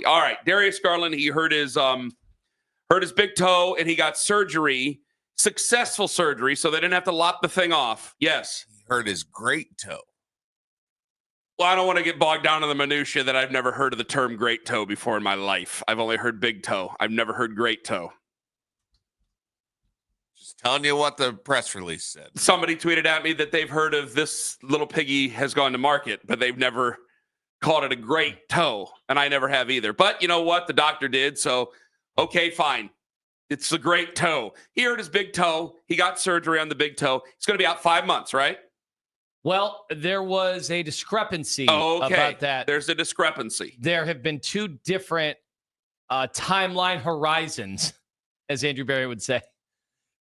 All right, Darius Garland, he hurt his big toe, and he got surgery, successful surgery, so they didn't have to lop the thing off. Yes. He hurt his great toe. Well, I don't want to get bogged down in the minutia that I've never heard of the term great toe before in my life. I've only heard big toe. I've never heard great toe. Just telling you what the press release said. Somebody tweeted at me that they've heard of this little piggy has gone to market, but they've never called it a great toe, and I never have either. But you know what? The doctor did, so okay, fine. It's a great toe. He hurt his big toe. He got surgery on the big toe. He's going to be out 5 months, right? Well, there was a discrepancy about that. There's a discrepancy. There have been two different timeline horizons, as Andrew Berry would say.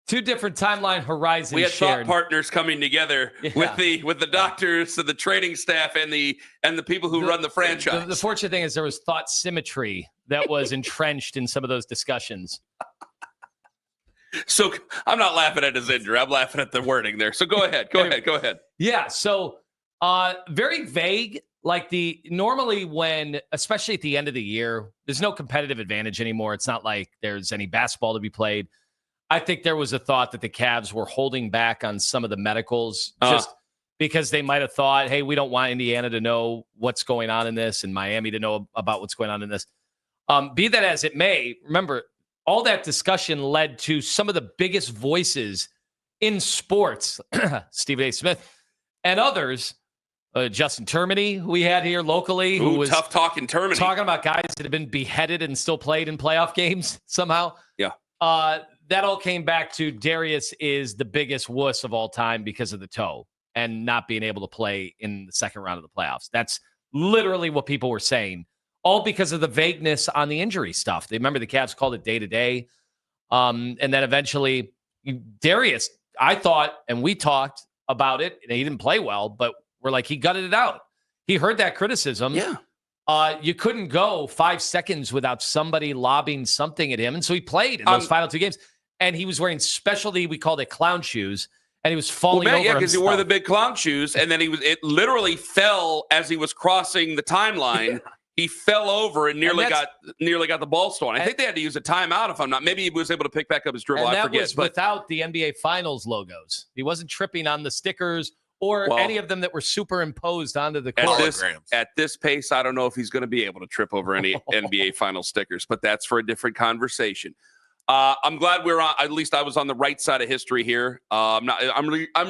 Two different timeline horizons. We had shared. thought partners coming together with the doctors, the training staff, and the people who run the franchise. The fortunate thing is there was thought symmetry that was entrenched in some of those discussions. So I'm not laughing at his injury. I'm laughing at the wording there. So go ahead. Go ahead. Yeah. So very vague. Like normally when, especially at the end of the year, there's no competitive advantage anymore. It's not like there's any basketball to be played. I think there was a thought that the Cavs were holding back on some of the medicals just because they might have thought, hey, we don't want Indiana to know what's going on in this and Miami to know about what's going on in this. Be that as it may, remember, all that discussion led to some of the biggest voices in sports, Stephen A. Smith and others, Justin Termini, who we had here locally, who was tough talking Termini, talking about guys that have been beheaded and still played in playoff games somehow. Yeah. That all came back to Darius is the biggest wuss of all time because of the toe and not being able to play in the second round of the playoffs. That's literally what people were saying, all because of the vagueness on the injury stuff. They remember the Cavs called it day-to-day. And then eventually Darius, I thought, and we talked about it, and he didn't play well, but we're like, he gutted it out. He heard that criticism. Yeah. You couldn't go 5 seconds without somebody lobbing something at him. And so he played in those final two games. And he was wearing specialty, we called it clown shoes, and he was falling over. Yeah, because he wore the big clown shoes, and then it literally fell as he was crossing the timeline. He fell over and nearly got the ball stolen. I think they had to use a timeout if I'm not. Maybe he was able to pick back up his dribble. And I forget. Was without the NBA Finals logos. He wasn't tripping on the stickers or any of them that were superimposed onto the court. At this pace, I don't know if he's going to be able to trip over any NBA final stickers, but that's for a different conversation. I'm glad we're on. At least I was on the right side of history here. I'm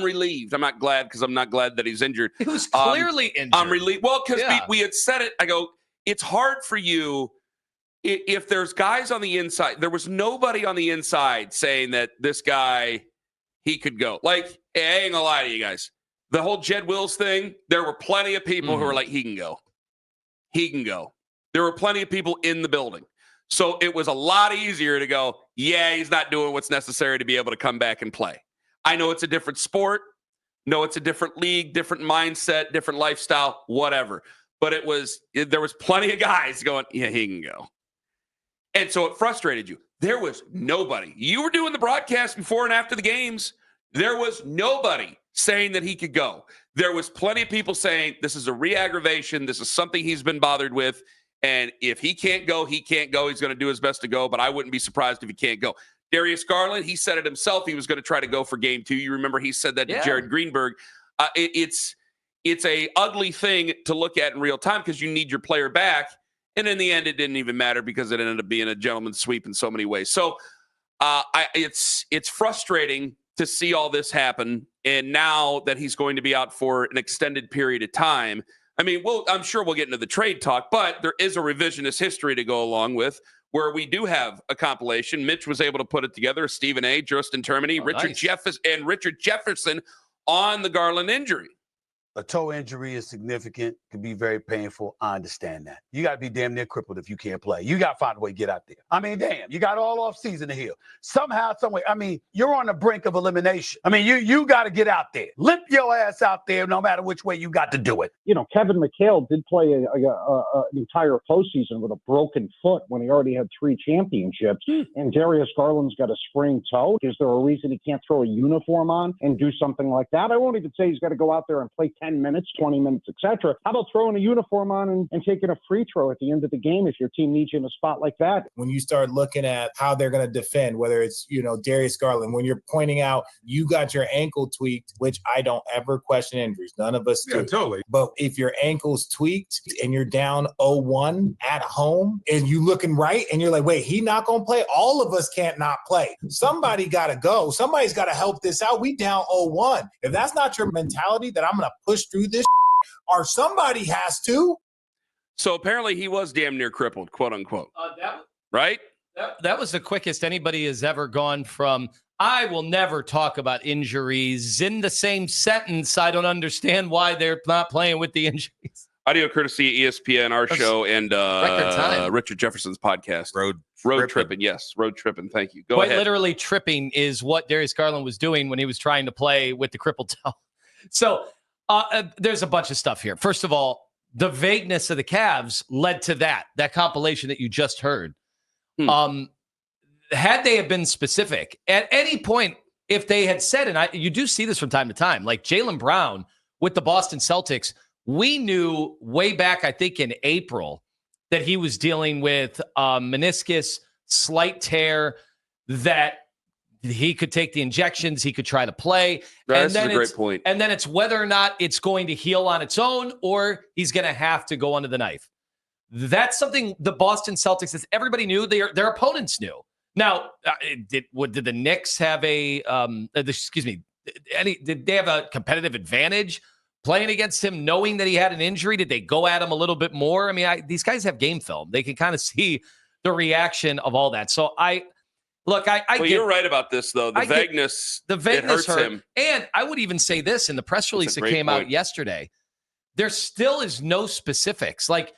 relieved. I'm not glad because I'm not glad that he's injured. He was clearly injured. I'm relieved. Well, because we had said it. I go, it's hard for you if there's guys on the inside. There was nobody on the inside saying that this guy, he could go. Like, I ain't gonna lie to you guys. The whole Jed Wills thing, there were plenty of people who were like, he can go. He can go. There were plenty of people in the building. So it was a lot easier to go, yeah, he's not doing what's necessary to be able to come back and play. I know it's a different sport. No, it's a different league, different mindset, different lifestyle, whatever. But there was plenty of guys going, yeah, he can go. And so it frustrated you. There was nobody. You were doing the broadcast before and after the games. There was nobody saying that he could go. There was plenty of people saying this is a re-aggravation. This is something he's been bothered with. And if he can't go, he can't go. He's going to do his best to go, but I wouldn't be surprised if he can't go. Darius Garland, he said it himself. He was going to try to go for game 2. You remember he said that to Jared Greenberg. It's a ugly thing to look at in real time because you need your player back. And in the end, it didn't even matter because it ended up being a gentleman's sweep in so many ways. So it's frustrating to see all this happen. And now that he's going to be out for an extended period of time, I mean, I'm sure we'll get into the trade talk, but there is a revisionist history to go along with where we do have a compilation. Mitch was able to put it together. Stephen A., Justin Termini, Richard Jefferson on the Garland injury. A toe injury is significant, can be very painful. I understand that. You got to be damn near crippled if you can't play. You got to find a way to get out there. I mean, damn, you got all off season to heal. Somehow, some way. I mean, you're on the brink of elimination. I mean, you got to get out there. Limp your ass out there no matter which way you got to do it. You know, Kevin McHale did play an entire postseason with a broken foot when he already had 3 championships. And Darius Garland's got a sprained toe. Is there a reason he can't throw a uniform on and do something like that? I won't even say he's got to go out there and play 10 10 minutes, 20 minutes, etc. How about throwing a uniform on and taking a free throw at the end of the game if your team needs you in a spot like that? When you start looking at how they're going to defend, whether it's, Darius Garland, when you're pointing out you got your ankle tweaked, which I don't ever question injuries. None of us do. Yeah, totally. But if your ankle's tweaked and you're down 0-1 at home and you looking right and you're like, wait, he not going to play? All of us can't not play. Somebody got to go. Somebody's got to help this out. We down 0-1. If that's not your mentality that I'm going to push through this, or somebody has to. So apparently he was damn near crippled, quote unquote. Right? That was the quickest anybody has ever gone from, I will never talk about injuries, in the same sentence. I don't understand why they're not playing with the injuries. Audio courtesy ESPN, our show, and Richard Jefferson's podcast. Road tripping. Yes, road tripping. Thank you. Go ahead. Literally tripping is what Darius Garland was doing when he was trying to play with the crippled toe. So there's a bunch of stuff here. First of all, the vagueness of the Cavs led to that compilation that you just heard. Had they have been specific at any point, if they had said, and you do see this from time to time, like Jaylen Brown with the Boston Celtics, we knew way back, I think in April, that he was dealing with meniscus, slight tear, that he could take the injections, he could try to play. That's a great point. And then it's whether or not it's going to heal on its own or he's going to have to go under the knife. That's something the Boston Celtics, as everybody knew, their opponents knew. Now, did the Knicks have did they have a competitive advantage playing against him, knowing that he had an injury? Did they go at him a little bit more? I mean, these guys have game film. They can kind of see the reaction of all that. So you're right about this, though. The vagueness hurts him. And I would even say this in the press release that came out yesterday. There still is no specifics. Like,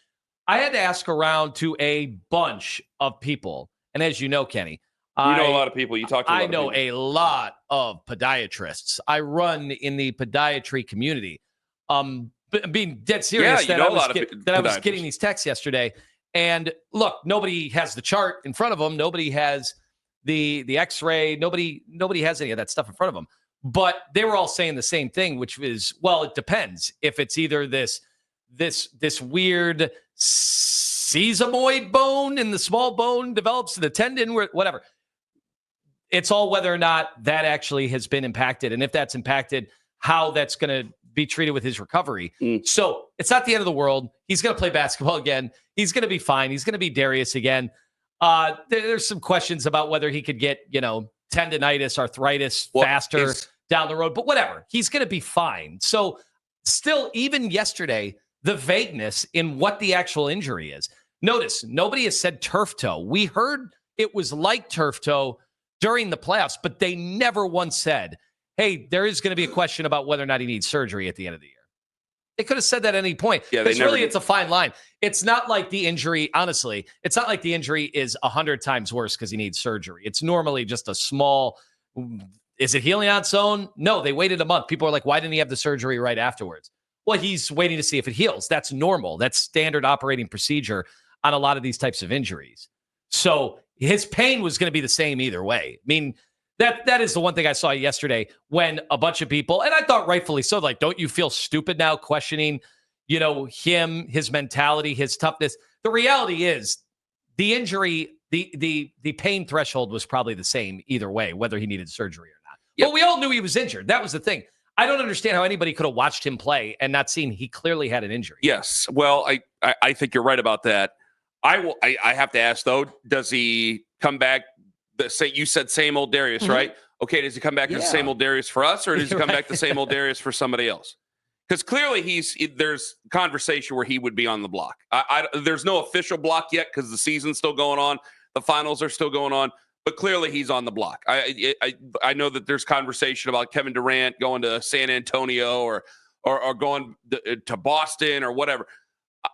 I had to ask around to a bunch of people. And as you know, Kenny, you know a lot of people. You talk to a lot of people. I know a lot of podiatrists. I run in the podiatry community. Being dead serious, I was getting these texts yesterday. And look, nobody has the chart in front of them. Nobody has the X-ray. Nobody has any of that stuff in front of them. But they were all saying the same thing, which is, well, it depends. If it's either this weird sesamoid bone in the small bone develops in the tendon, whatever. It's all whether or not that actually has been impacted. And if that's impacted, how that's going to be treated with his recovery. So it's not the end of the world. He's going to play basketball again. He's going to be fine. He's going to be Darius again. There's some questions about whether he could get, tendonitis, arthritis faster down the road, but whatever. He's going to be fine. So still, even yesterday, the vagueness in what the actual injury is. Notice, nobody has said turf toe. We heard it was like turf toe during the playoffs, but they never once said, hey, there is going to be a question about whether or not he needs surgery at the end of the year. They could have said that at any point. Yeah, it's a fine line. It's not like the injury, honestly, it's not like the injury is 100 times worse because he needs surgery. It's normally just a small, is it healing on its own? No, they waited a month. People are like, why didn't he have the surgery right afterwards? Well, he's waiting to see if it heals. That's normal. That's standard operating procedure on a lot of these types of injuries. So his pain was going to be the same either way. I mean, that is the one thing I saw yesterday when a bunch of people, and I thought rightfully so, like, don't you feel stupid now questioning, him, his mentality, his toughness? The reality is the injury, the pain threshold was probably the same either way, whether he needed surgery or not. Yep. But we all knew he was injured. That was the thing. I don't understand how anybody could have watched him play and not seen he clearly had an injury. Yes. Well, I think you're right about that. I have to ask, though, does he come back? You said same old Darius, right? Okay, does he come back as the same old Darius for us, or does he come back the same old Darius for somebody else? Because clearly there's conversation where he would be on the block. There's no official block yet because the season's still going on. The finals are still going on. But clearly he's on the block. I know that there's conversation about Kevin Durant going to San Antonio or going to Boston or whatever.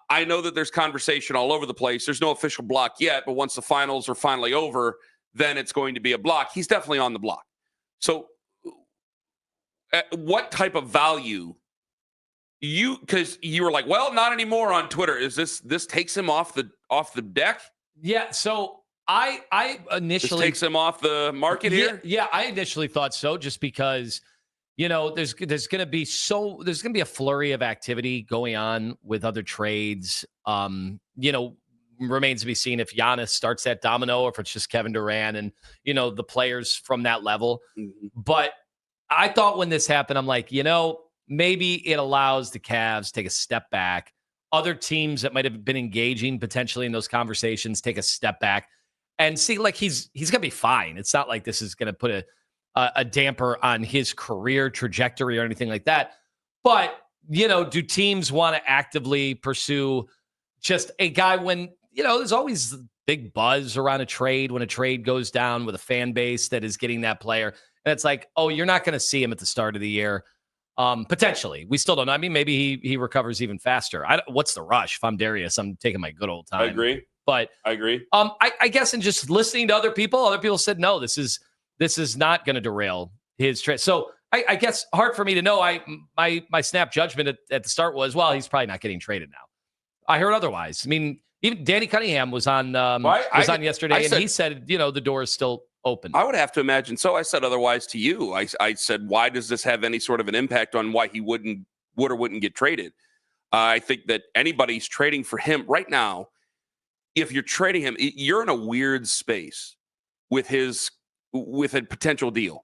I know that there's conversation all over the place. There's no official block yet, but once the finals are finally over, then it's going to be a block. He's definitely on the block. So what type of value because you were like, well, not anymore on Twitter. Is this takes him off the deck? Yeah. So I initially this takes him off the market here. Yeah, I initially thought so, just because there's going to be a flurry of activity going on with other trades. Remains to be seen if Giannis starts that domino or if it's just Kevin Durant and, the players from that level. Mm-hmm. But I thought when this happened, I'm like, maybe it allows the Cavs to take a step back. Other teams that might have been engaging potentially in those conversations take a step back and see, like, he's going to be fine. It's not like this is going to put a damper on his career trajectory or anything like that. But, do teams want to actively pursue just a guy when, there's always big buzz around a trade when a trade goes down with a fan base that is getting that player. And it's like, oh, you're not going to see him at the start of the year. Potentially. We still don't know. I mean, maybe he recovers even faster. What's the rush? If I'm Darius, I'm taking my good old time. I agree. But I agree. I guess in just listening to other people said, no, this is not going to derail his trade. So I guess hard for me to know. My snap judgment at the start was, well, he's probably not getting traded now. I heard otherwise. I mean, even Danny Cunningham was on on yesterday, and he said, the door is still open. I would have to imagine. So I said otherwise to you. I said, why does this have any sort of an impact on why he would or wouldn't get traded? I think that anybody's trading for him right now. If you're trading him, you're in a weird space with a potential deal.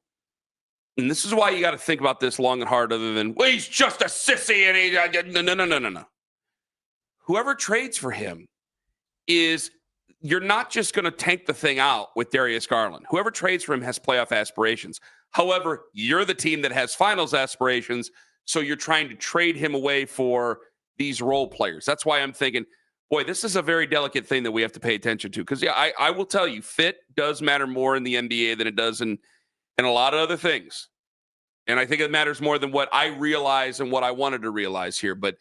And this is why you got to think about this long and hard, other than, well, he's just a sissy and no. Whoever trades for him you're not just going to tank the thing out with Darius Garland. Whoever trades for him has playoff aspirations. However, you're the team that has finals aspirations, so you're trying to trade him away for these role players. That's why I'm thinking, boy, this is a very delicate thing that we have to pay attention to. Because, yeah, I will tell you, fit does matter more in the NBA than it does in a lot of other things. And I think it matters more than what I realize and what I wanted to realize here. But,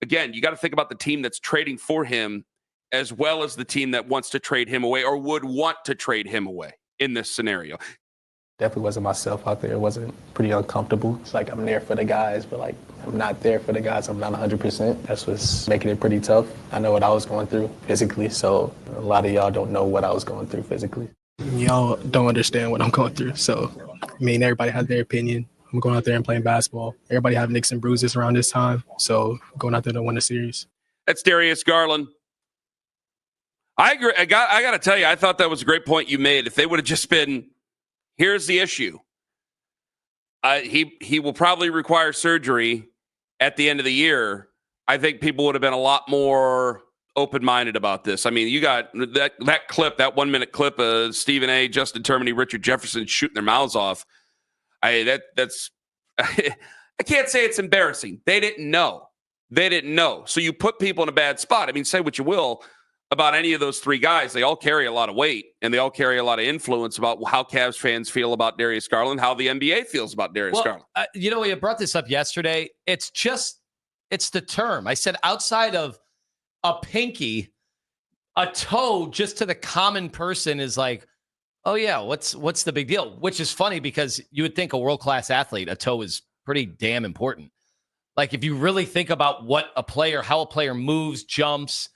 again, you got to think about the team that's trading for him as well as the team that wants to trade him away or would want to trade him away in this scenario. Definitely wasn't myself out there. It wasn't pretty uncomfortable. It's like I'm there for the guys, but like I'm not there for the guys. I'm not 100%. That's what's making it pretty tough. I know what I was going through physically, so a lot of y'all don't know what I was going through physically. Y'all don't understand what I'm going through. So, I mean, everybody has their opinion. I'm going out there and playing basketball. Everybody have nicks and bruises around this time, so going out there to win a series. That's Darius Garland. I agree. I got to tell you, I thought that was a great point you made. If they would have just been, here's the issue. He will probably require surgery at the end of the year. I think people would have been a lot more open-minded about this. I mean, you got that clip, that 1 minute clip of Stephen A., Justin Termini, Richard Jefferson shooting their mouths off. That's I can't say it's embarrassing. They didn't know. So you put people in a bad spot. I mean, say what you will about any of those three guys. They all carry a lot of weight and they all carry a lot of influence about how Cavs fans feel about Darius Garland, how the NBA feels about Darius Garland. We brought this up yesterday. It's the term. I said outside of a pinky, a toe just to the common person is like, oh yeah, what's the big deal? Which is funny because you would think a world-class athlete, a toe is pretty damn important. Like if you really think about how a player moves, jumps,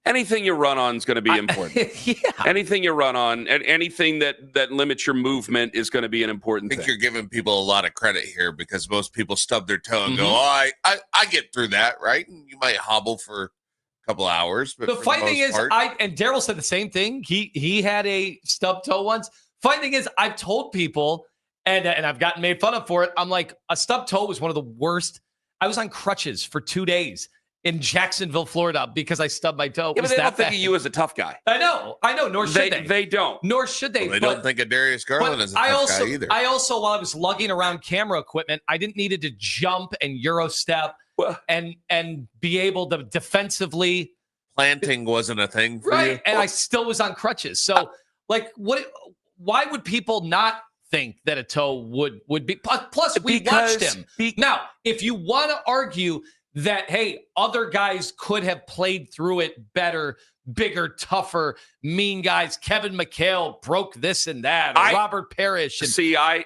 anything you run on is going to be important. Yeah. Anything you run on, and anything that limits your movement is going to be an important I think thing. you're giving people a lot of credit here because most people stub their toe and go, oh, I get through that, right? And you might hobble for a couple hours. But the funny thing is, and Daryl said the same thing. He had a stub toe once. Funny thing is, I've told people, and I've gotten made fun of for it. I'm like, a stub toe was one of the worst. I was on crutches for 2 days in Jacksonville, Florida, because I stubbed my toe. Yeah, but they don't think of you as a tough guy. I know. Nor should they. They don't. Nor should they. Well, they don't think of Darius Garland as a tough guy either. I also, while I was lugging around camera equipment, I didn't needed to jump and Euro step and be able to defensively. Planting wasn't a thing for you. And I still was on crutches. So, why would people not think that a toe would be? Plus, we watched him. Now, if you want to argue that, hey, other guys could have played through it better, bigger, tougher, mean guys. Kevin McHale broke this and that. Robert Parrish. See, I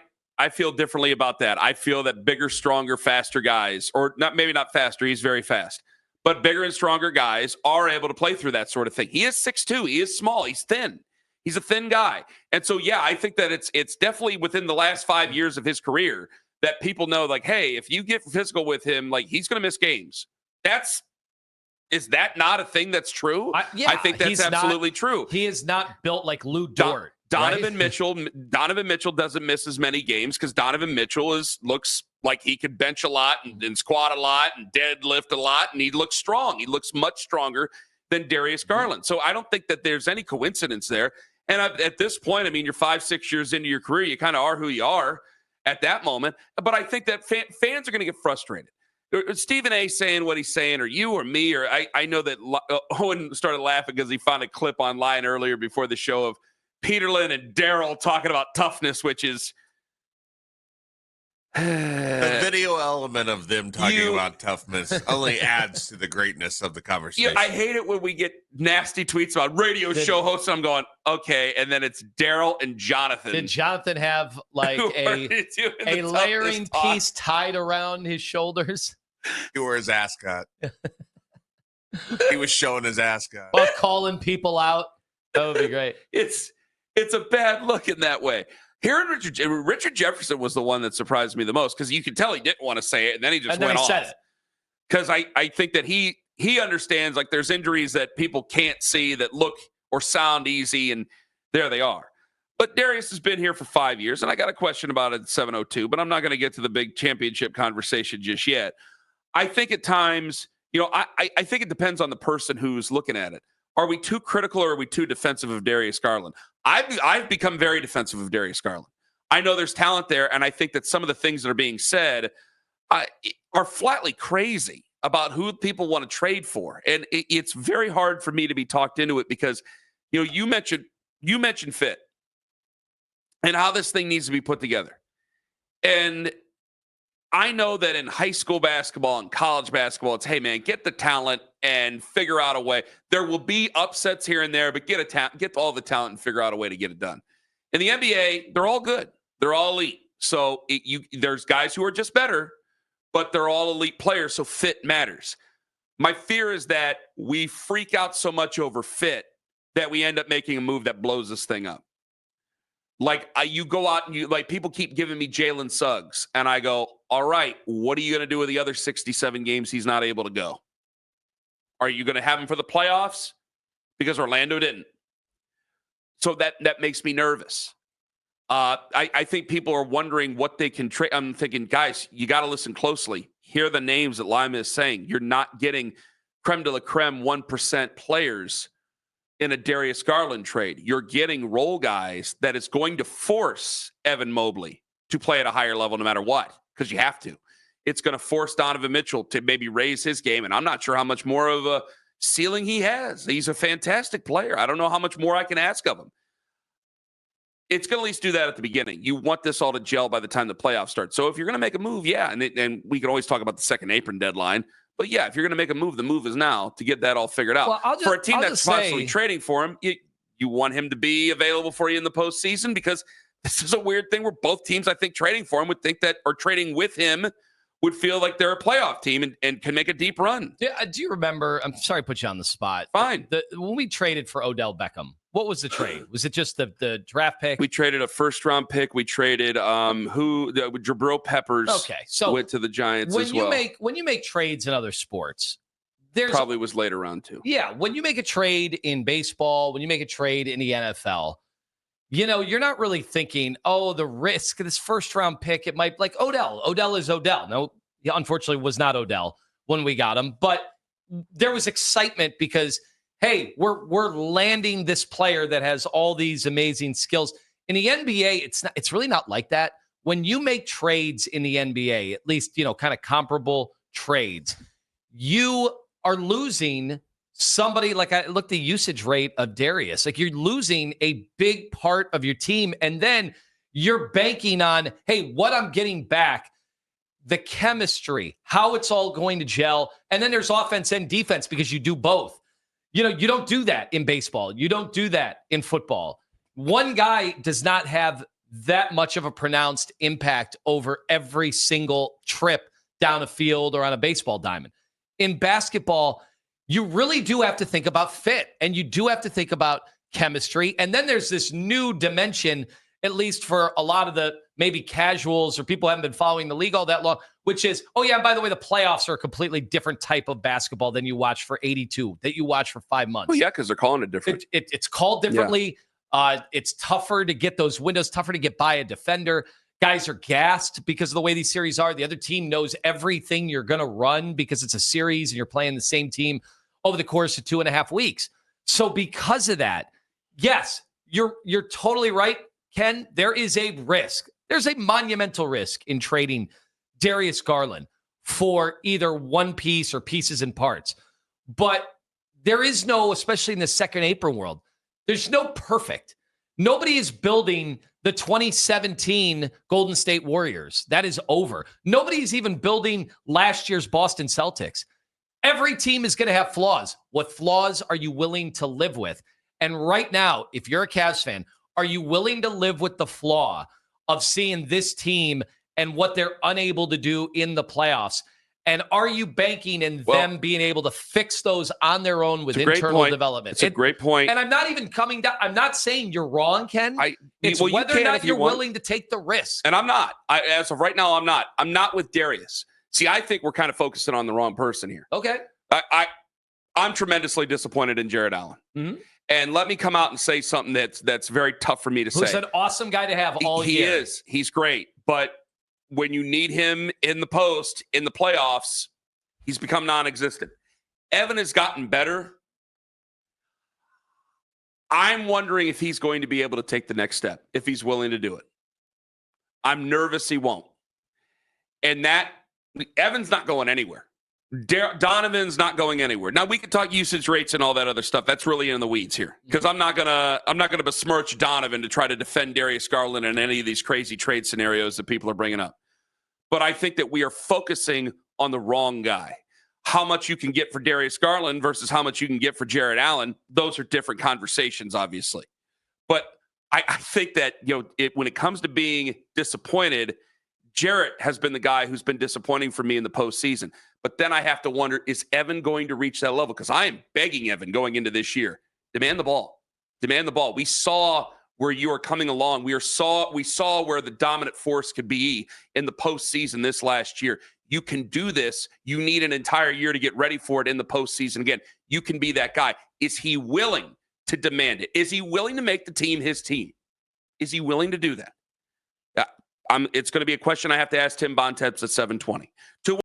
feel differently about that. I feel that bigger, stronger, faster guys, or maybe not faster, he's very fast, but bigger and stronger guys are able to play through that sort of thing. He is 6'2". He is small. He's thin. He's a thin guy. And so, yeah, I think that it's definitely within the last 5 years of his career that people know, like, hey, if you get physical with him, like, he's going to miss games. Is that not a thing that's true? I think that's absolutely true. He is not built like Lou Dort. Donovan Mitchell doesn't miss as many games because Donovan Mitchell looks like he could bench a lot and squat a lot and deadlift a lot, and he looks strong. He looks much stronger than Darius Garland. So I don't think that there's any coincidence there. And at this point, I mean, you're 5-6 years into your career. You kind of are who you are at that moment. But I think that fans are going to get frustrated. Stephen A. saying what he's saying, or you or me, or I know that Owen started laughing because he found a clip online earlier before the show of Peterlin and Daryl talking about toughness, which is the video element of them talking about toughness only adds to the greatness of the conversation. I hate it when we get nasty tweets about radio show hosts. And I'm going, okay, and then it's Daryl and Jonathan. Did Jonathan have like a layering piece tied around his shoulders? He wore his ascot. He was showing his ascot. But calling people out. That would be great. It's a bad look in that way. Hearing Richard Jefferson was the one that surprised me the most because you could tell he didn't want to say it, and then he just went off. Said it. Because I think that he understands, like, there's injuries that people can't see that look or sound easy, and there they are. But Darius has been here for 5 years, and I got a question about it at 7:02, but I'm not going to get to the big championship conversation just yet. I think at times, I think it depends on the person who's looking at it. Are we too critical or are we too defensive of Darius Garland? I've become very defensive of Darius Garland. I know there's talent there, and I think that some of the things that are being said are flatly crazy about who people want to trade for. And it's very hard for me to be talked into it because, you mentioned fit and how this thing needs to be put together. And I know that in high school basketball and college basketball, it's, hey, man, get the talent and figure out a way. There will be upsets here and there, but get all the talent and figure out a way to get it done. In the NBA, they're all good. They're all elite. So there's guys who are just better, but they're all elite players, so fit matters. My fear is that we freak out so much over fit that we end up making a move that blows this thing up. Like, you go out and people keep giving me Jalen Suggs, and I go, all right, what are you going to do with the other 67 games he's not able to go? Are you going to have him for the playoffs? Because Orlando didn't. So that makes me nervous. I think people are wondering what they can trade. I'm thinking, guys, you got to listen closely. Here are the names that Lima is saying. You're not getting creme de la creme 1% players in a Darius Garland trade. You're getting role guys that is going to force Evan Mobley to play at a higher level no matter what, because you have to. It's going to force Donovan Mitchell to maybe raise his game, and I'm not sure how much more of a ceiling he has. He's a fantastic player. I don't know how much more I can ask of him. It's going to at least do that at the beginning. You want this all to gel by the time the playoffs start. So if you're going to make a move, yeah, and we can always talk about the second apron deadline, but yeah, if you're going to make a move, the move is now to get that all figured out. Well, for a team that's constantly trading for him, you want him to be available for you in the postseason, because this is a weird thing where both teams, I think, trading for him would think that, or trading with him would feel like they're a playoff team and can make a deep run. Do you remember? I'm sorry to put you on the spot. Fine. When we traded for Odell Beckham, what was the trade? Was it just the draft pick? We traded a first-round pick. We traded Jabril Peppers. Okay, so went to the Giants as well. When you make trades in other sports, there's probably was later round too. Yeah, when you make a trade in baseball, when you make a trade in the NFL, you're not really thinking, oh, the risk of this first-round pick. It might, like Odell. Odell is Odell. No, he unfortunately was not Odell when we got him, but there was excitement because, hey, we're landing this player that has all these amazing skills. In the NBA, it's really not like that. When you make trades in the NBA, at least, kind of comparable trades, you are losing somebody. Like, I looked the usage rate of Darius. Like, you're losing a big part of your team, and then you're banking on, hey, what I'm getting back, the chemistry, how it's all going to gel, and then there's offense and defense because you do both. You don't do that in baseball. You don't do that in football. One guy does not have that much of a pronounced impact over every single trip down a field or on a baseball diamond. In basketball, you really do have to think about fit, and you do have to think about chemistry. And then there's this new dimension, at least for a lot of the maybe casuals or people who haven't been following the league all that long, which is, oh yeah, by the way, the playoffs are a completely different type of basketball than you watch for 82, that you watch for 5 months. Oh yeah, because they're calling it different. It's called differently. Yeah. It's tougher to get those windows, tougher to get by a defender. Guys are gassed because of the way these series are. The other team knows everything you're going to run because it's a series and you're playing the same team over the course of 2.5 weeks. So because of that, yes, you're totally right, Ken. There is a risk. There's a monumental risk in trading Darius Garland for either one piece or pieces and parts. But there is no, especially in the second apron world, there's no perfect. Nobody is building the 2017 Golden State Warriors. That is over. Nobody is even building last year's Boston Celtics. Every team is going to have flaws. What flaws are you willing to live with? And right now, if you're a Cavs fan, are you willing to live with the flaw of seeing this team and what they're unable to do in the playoffs? And are you banking in them being able to fix those on their own with internal development? It's a great point. And I'm not even coming down. I'm not saying you're wrong, Ken. It's whether or not you're willing to take the risk. And I'm not. As of right now, I'm not. I'm not with Darius. See, I think we're kind of focusing on the wrong person here. Okay. I'm tremendously disappointed in Jared Allen. Mm-hmm. And let me come out and say something that's very tough for me to say. Who's an awesome guy to have all year. He is. He's great. But when you need him in the post, in the playoffs, he's become non-existent. Evan has gotten better. I'm wondering if he's going to be able to take the next step, if he's willing to do it. I'm nervous he won't. And Evan's not going anywhere. Donovan's not going anywhere. Now we can talk usage rates and all that other stuff. That's really in the weeds here because I'm not gonna besmirch Donovan to try to defend Darius Garland in any of these crazy trade scenarios that people are bringing up. But I think that we are focusing on the wrong guy. How much you can get for Darius Garland versus how much you can get for Jared Allen, those are different conversations, obviously. But I think that when it comes to being disappointed, Jarrett has been the guy who's been disappointing for me in the postseason. But then I have to wonder, is Evan going to reach that level? Because I am begging Evan going into this year, demand the ball. Demand the ball. We saw where you are coming along. We saw where the dominant force could be in the postseason this last year. You can do this. You need an entire year to get ready for it in the postseason. Again, you can be that guy. Is he willing to demand it? Is he willing to make the team his team? Is he willing to do that? It's going to be a question I have to ask Tim Bontemps at 7:20.